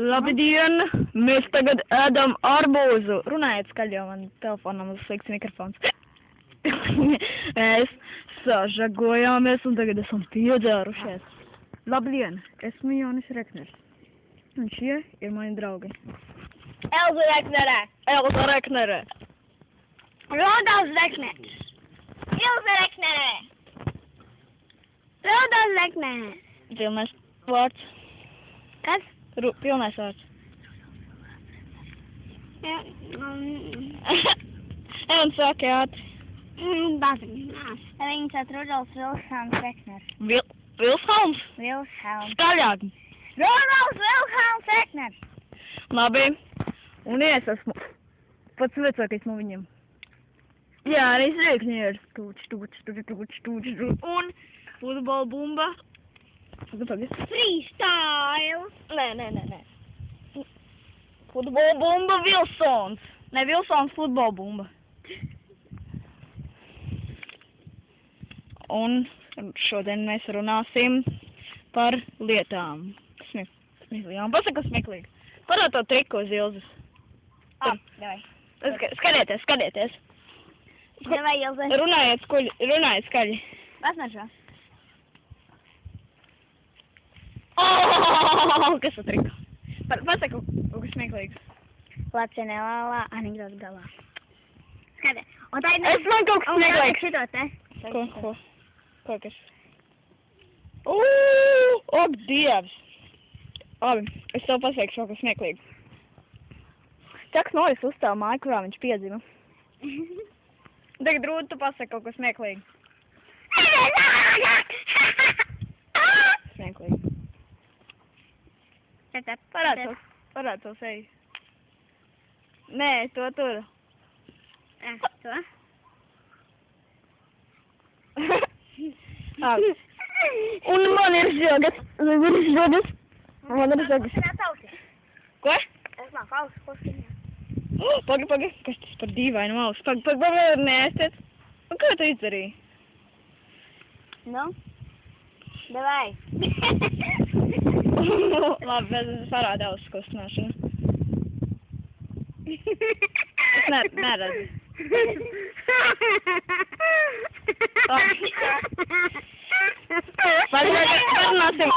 Labdien! Mēs tagad ēdam arbūzu. Runājiet skaļi, jo man telefonam slikts mikrofons. Mēs sažagojāmies un tagad esam piedzērušies. Labdien! Esmu Jonis Rekners. Un šie ir mani draugi. Elza Reknerē. Elza Reknerē. Rodolfs Rekners. Ilza Reknerē. Rodolfs Reknerē. Pilnais vārds. Kas? Pilnais vārds. Un saki ātri. Viņš ir Rudolfs Vilhelms Rekners. Vilhelms? Vilhelms. Skaļāk. Rudolfs Vilhelms Rekners. Labi. Un es esmu pats vecākais no viņiem. Jā, arī Rekners. Un futbola bumba. Freestyle. Nē. Futbola bumba Vilsons. Ne, Vilsons futbola bumba. Un šodien mēs runāsim par lietām. Smieklīgām. Pasaka smieklīgi. Parād to triku uz Ilzas. Davai. Skatieties. Davai, Ilze. Runājiet skaļi. Pasmaržo. Kas tā trika? Pasaka, kas smieklīgs. Lacenē lālā, anekdotu galā. Skaties. Un tā ir... Es man kaut kas smieklīgs. Šito te. Ko kas? Ak, Dievs! Labi, es tev pateikšu kaut kas smieklīgs. Čaks Noris uzstāv māju, kurā viņš piedzima. Tagad Rūda, tu pasaki kaut ko smieklīgu. Smieklīgi. Parād to seju. Nē, to tur. To? Un man ir žogas. Ko? Es māku ausu pustiņā. Pagi, kas tas par dīvainu ausu? Pagi, neestiet. Un kā tu izdarīji? Nu? Davai. Labi, bet parāda ausu kustināšanu. Es neredzu. Parunāsim,